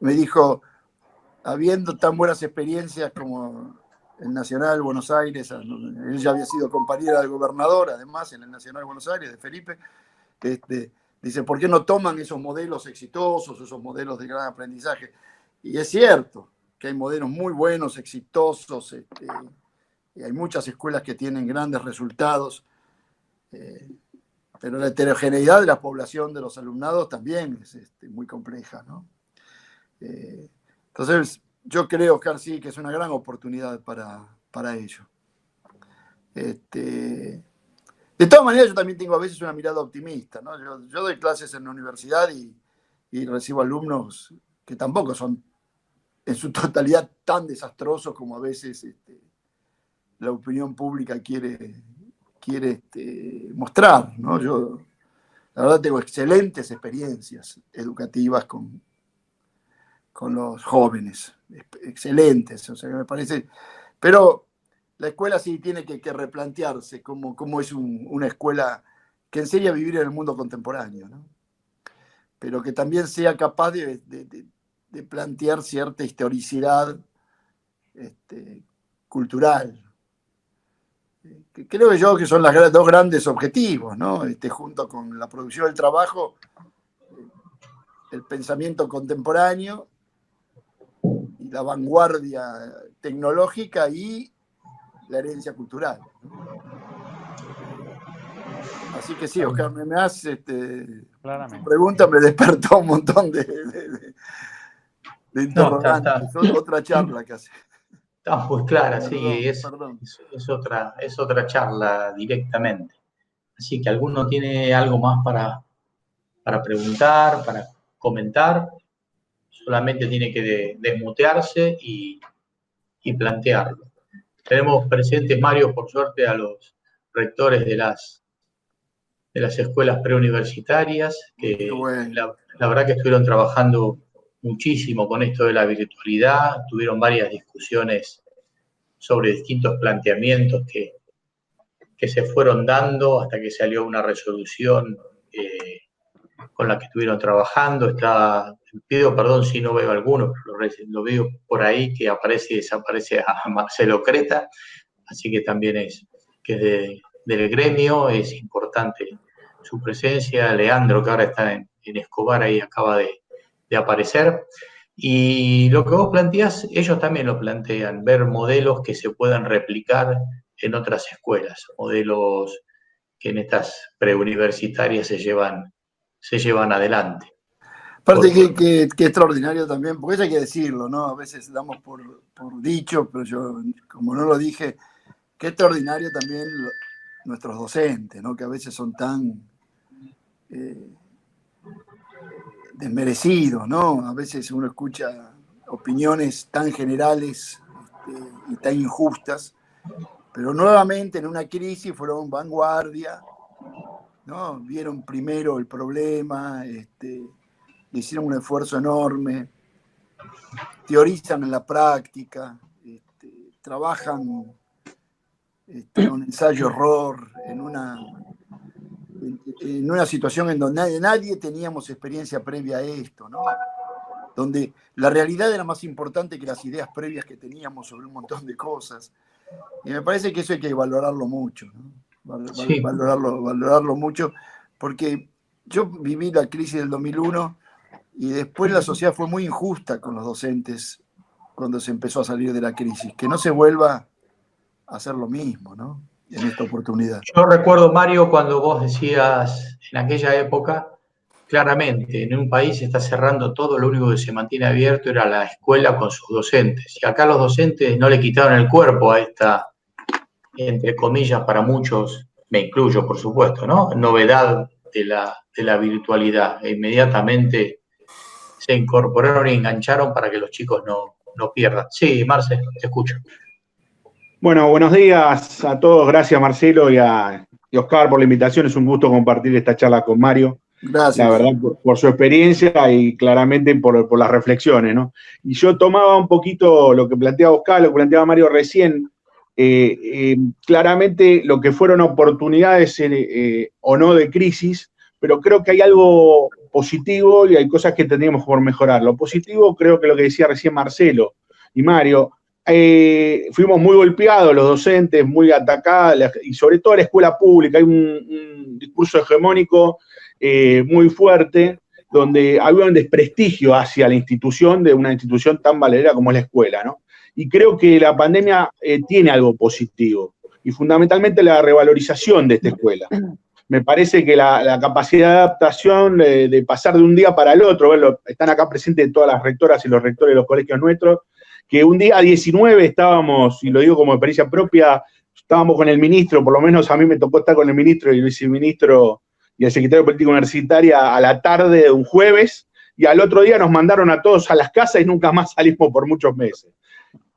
me dijo, habiendo tan buenas experiencias como el Nacional Buenos Aires, él ya había sido compañera del gobernador, además, en el Nacional Buenos Aires, de Felipe, dice, ¿por qué no toman esos modelos exitosos, esos modelos de gran aprendizaje? Y es cierto que hay modelos muy buenos, exitosos, y hay muchas escuelas que tienen grandes resultados, pero la heterogeneidad de la población de los alumnados también es muy compleja, ¿no? Entonces, yo creo, Oscar, sí, que es una gran oportunidad para ello. De todas maneras, yo también tengo a veces una mirada optimista, ¿no? Yo doy clases en la universidad y recibo alumnos que tampoco son en su totalidad tan desastrosos como a veces la opinión pública quiere mostrar, ¿no? Yo, la verdad, tengo excelentes experiencias educativas con los jóvenes, excelentes, o sea, me parece, pero la escuela sí tiene que replantearse cómo es una escuela que enseña a vivir en el mundo contemporáneo, ¿no? Pero que también sea capaz de plantear cierta historicidad cultural. Que creo yo que son los dos grandes objetivos, ¿no? Junto con la producción del trabajo, el pensamiento contemporáneo y la vanguardia tecnológica y la herencia cultural. Así que sí, Oscar, me has tu pregunta me despertó un montón de interrogantes. No, Otra charla que hace. Está muy clara, Perdón, sí, perdón. es otra charla directamente. Así que alguno tiene algo más para preguntar, para comentar, solamente tiene que desmutearse y plantearlo. Tenemos presentes, Mario, por suerte, a los rectores de las escuelas preuniversitarias, que Bueno. la verdad que estuvieron trabajando muchísimo con esto de la virtualidad, tuvieron varias discusiones sobre distintos planteamientos que se fueron dando hasta que salió una resolución con la que estuvieron trabajando. Pido perdón si no veo alguno, pero lo veo por ahí que aparece y desaparece a Marcelo Creta, así que también es del gremio, es importante su presencia. Leandro, que ahora está en Escobar, ahí acaba de aparecer. Y lo que vos planteás, ellos también lo plantean, ver modelos que se puedan replicar en otras escuelas, modelos que en estas preuniversitarias se llevan adelante. Aparte que extraordinario también, porque eso hay que decirlo, ¿no? A veces damos por dicho, pero yo, como no lo dije, qué extraordinario también nuestros docentes, ¿no? Que a veces son tan desmerecidos, ¿no? A veces uno escucha opiniones tan generales y tan injustas, pero nuevamente en una crisis fueron vanguardia, ¿no? Vieron primero el problema, hicieron un esfuerzo enorme, teorizan en la práctica, trabajan con ensayo-error en una en una situación en donde nadie teníamos experiencia previa a esto, ¿no? Donde la realidad era más importante que las ideas previas que teníamos sobre un montón de cosas. Y me parece que eso hay que valorarlo mucho, ¿no? Sí. Valorarlo mucho, porque yo viví la crisis del 2001 y después la sociedad fue muy injusta con los docentes cuando se empezó a salir de la crisis. Que no se vuelva a hacer lo mismo, ¿no? En esta oportunidad. Yo recuerdo, Mario, cuando vos decías en aquella época, claramente, en un país se está cerrando todo, lo único que se mantiene abierto era la escuela con sus docentes. Y acá los docentes no le quitaron el cuerpo a esta, entre comillas, para muchos, me incluyo, por supuesto, ¿no? Novedad de la virtualidad. E inmediatamente se incorporaron y engancharon para que los chicos no pierdan. Sí, Marce, te escucho. Bueno, buenos días a todos. Gracias, Marcelo y Oscar por la invitación. Es un gusto compartir esta charla con Mario. Gracias. La verdad, por su experiencia y claramente por las reflexiones, ¿no? Y yo tomaba un poquito lo que planteaba Oscar, lo que planteaba Mario recién. Claramente lo que fueron oportunidades o no de crisis, pero creo que hay algo positivo y hay cosas que tendríamos por mejorar. Lo positivo, creo que lo que decía recién Marcelo y Mario, fuimos muy golpeados los docentes, muy atacados, y sobre todo la escuela pública. Hay un discurso hegemónico muy fuerte, donde había un desprestigio hacia la institución, de una institución tan valedera como es la escuela, ¿no? Y creo que la pandemia tiene algo positivo, y fundamentalmente la revalorización de esta escuela. Me parece que la capacidad de adaptación, de pasar de un día para el otro, están acá presentes todas las rectoras y los rectores de los colegios nuestros, que un día 19 estábamos, y lo digo como experiencia propia, estábamos con el ministro, por lo menos a mí me tocó estar con el ministro y el viceministro y el secretario de Política Universitaria a la tarde de un jueves, y al otro día nos mandaron a todos a las casas y nunca más salimos por muchos meses.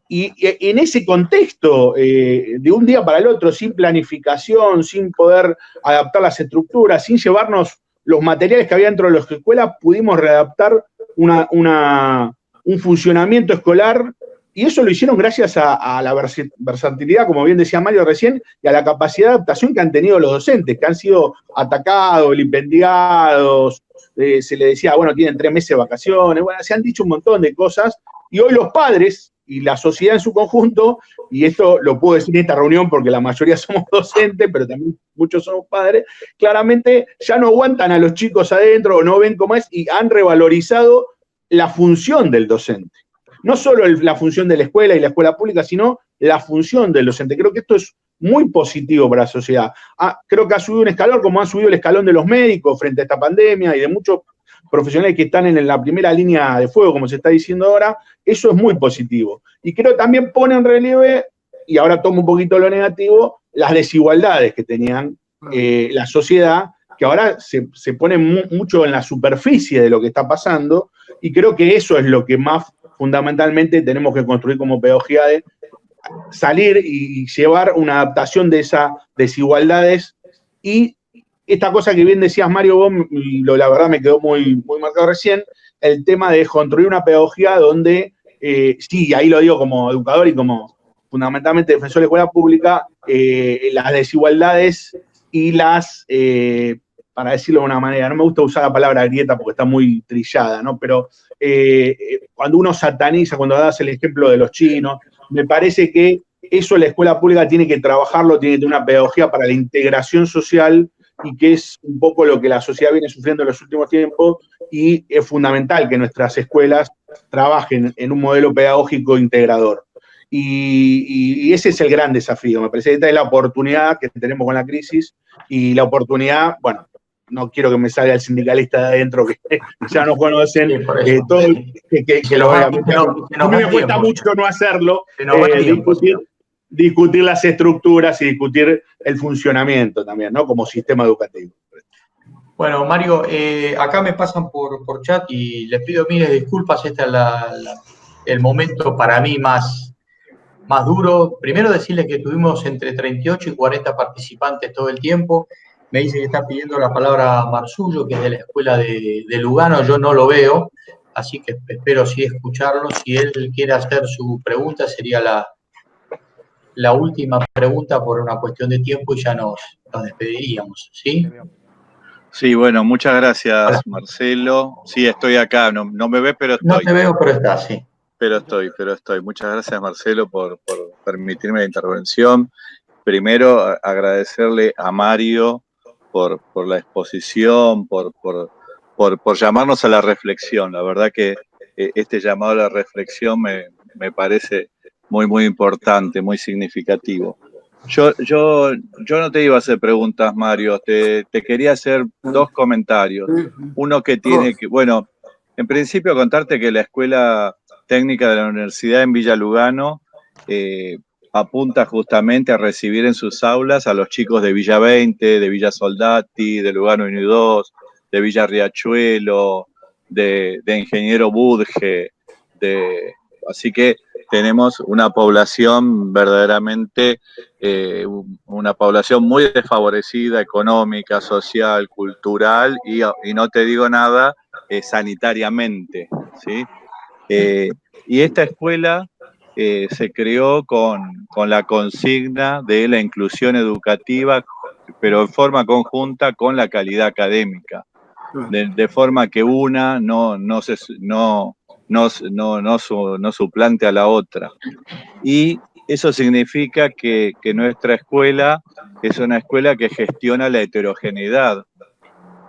Y en ese contexto, de un día para el otro, sin planificación, sin poder adaptar las estructuras, sin llevarnos los materiales que había dentro de las escuelas, pudimos readaptar un funcionamiento escolar, y eso lo hicieron gracias a la versatilidad, como bien decía Mario recién, y a la capacidad de adaptación que han tenido los docentes, que han sido atacados, vilipendiados, se les decía, bueno, tienen 3 meses de vacaciones, bueno, se han dicho un montón de cosas, y hoy los padres y la sociedad en su conjunto, y esto lo puedo decir en esta reunión porque la mayoría somos docentes, pero también muchos somos padres, claramente ya no aguantan a los chicos adentro o no ven cómo es, y han revalorizado la función del docente. No solo la función de la escuela y la escuela pública, sino la función del docente. Creo que esto es muy positivo para la sociedad. Creo que ha subido un escalón, como ha subido el escalón de los médicos frente a esta pandemia y de muchos profesionales que están en la primera línea de fuego, como se está diciendo ahora. Eso es muy positivo. Y creo que también pone en relieve, y ahora tomo un poquito lo negativo, las desigualdades que tenían la sociedad, que ahora se pone mucho en la superficie de lo que está pasando, y creo que eso es lo que más fundamentalmente tenemos que construir como pedagogía, de salir y llevar una adaptación de esas desigualdades. Y esta cosa que bien decías, Mario, vos, la verdad me quedó muy, muy marcado recién, el tema de construir una pedagogía donde, sí, ahí lo digo como educador y como fundamentalmente defensor de la escuela pública, las desigualdades y para decirlo de una manera, no me gusta usar la palabra grieta porque está muy trillada, ¿no? Pero cuando uno sataniza, cuando das el ejemplo de los chinos, me parece que eso la escuela pública tiene que trabajarlo, tiene que tener una pedagogía para la integración social, y que es un poco lo que la sociedad viene sufriendo en los últimos tiempos, y es fundamental que nuestras escuelas trabajen en un modelo pedagógico integrador. Y ese es el gran desafío. Me parece que esta es la oportunidad que tenemos con la crisis, y la oportunidad, bueno, no quiero que me salga el sindicalista de adentro que ya nos conocen, Sí, todo, a mí me cuesta mucho no hacerlo, discutir las estructuras y discutir el funcionamiento también, ¿no? Como sistema educativo. Bueno, Mario, acá me pasan por chat y les pido miles de disculpas. Este es el momento para mí más duro. Primero decirles que tuvimos entre 38 y 40 participantes todo el tiempo. Me dice que está pidiendo la palabra Marzullo, que es de la escuela de Lugano. Yo no lo veo, así que espero sí escucharlo. Si él quiere hacer su pregunta, sería la última pregunta por una cuestión de tiempo y ya nos despediríamos, ¿sí? Sí, bueno, muchas gracias, Marcelo. Sí, estoy acá, no me ves, pero No estoy. te veo, pero estás, sí. Pero estoy. Muchas gracias, Marcelo, por permitirme la intervención. Primero, agradecerle a Mario por la exposición, por llamarnos a la reflexión. La verdad que este llamado a la reflexión me parece muy, muy importante, muy significativo. Yo no te iba a hacer preguntas, Mario. Te quería hacer dos comentarios. Uno que tiene que, bueno, en principio contarte que la Escuela Técnica de la Universidad en Villa Lugano apunta justamente a recibir en sus aulas a los chicos de Villa 20, de Villa Soldati, de Lugano 1 y 2, de Villa Riachuelo, de Ingeniero Budge, así que tenemos una población verdaderamente, una población muy desfavorecida, económica, social, cultural y no te digo nada, sanitariamente, ¿sí? Y esta escuela se creó con la consigna de la inclusión educativa, pero en forma conjunta con la calidad académica, de forma que una no suplante a la otra. Y eso significa que nuestra escuela es una escuela que gestiona la heterogeneidad,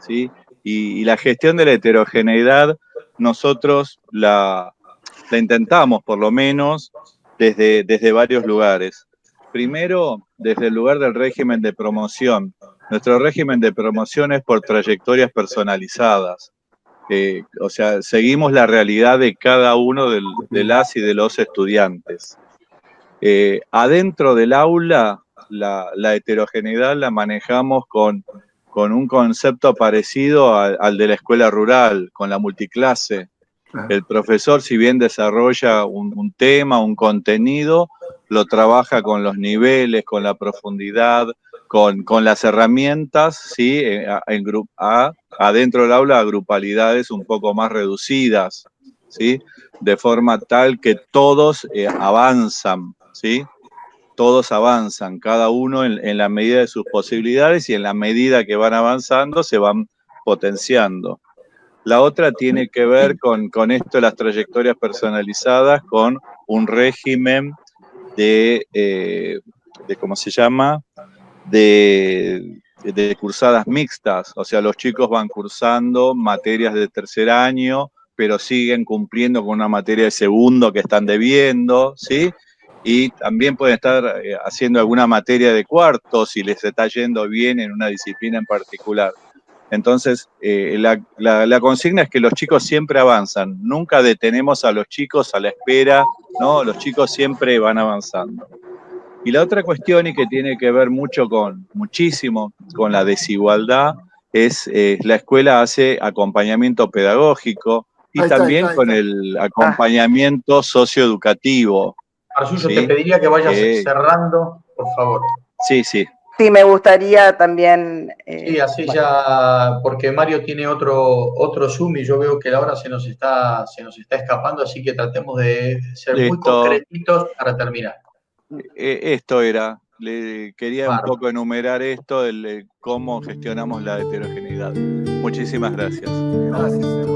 ¿sí? Y la gestión de la heterogeneidad nosotros la intentamos, por lo menos, desde varios lugares. Primero, desde el lugar del régimen de promoción. Nuestro régimen de promoción es por trayectorias personalizadas. O sea, seguimos la realidad de cada uno de las y de los estudiantes. Adentro del aula, la heterogeneidad la manejamos con un concepto parecido al de la escuela rural, con la multiclase. El profesor, si bien desarrolla un tema, un contenido, lo trabaja con los niveles, con la profundidad, con las herramientas, ¿sí? Adentro del aula a grupalidades un poco más reducidas, ¿sí? De forma tal que todos avanzan, ¿sí? Todos avanzan, cada uno en la medida de sus posibilidades y en la medida que van avanzando se van potenciando. La otra tiene que ver con esto de las trayectorias personalizadas, con un régimen de ¿cómo se llama? De cursadas mixtas. O sea, los chicos van cursando materias de tercer año, pero siguen cumpliendo con una materia de segundo que están debiendo, ¿sí? Y también pueden estar haciendo alguna materia de cuarto si les está yendo bien en una disciplina en particular. Entonces, la consigna es que los chicos siempre avanzan, nunca detenemos a los chicos a la espera, ¿no? Los chicos siempre van avanzando. Y la otra cuestión, y que tiene que ver muchísimo con la desigualdad, es la escuela hace acompañamiento pedagógico y también con el acompañamiento socioeducativo. Arsullo, te pediría que vayas cerrando, por favor. Sí. Sí, me gustaría también... Sí, así ya, porque Mario tiene otro Zoom y yo veo que la hora se nos está escapando, así que tratemos de ser muy concretitos para terminar. Esto era, quería un poco enumerar esto, cómo gestionamos la heterogeneidad. Muchísimas gracias. Gracias.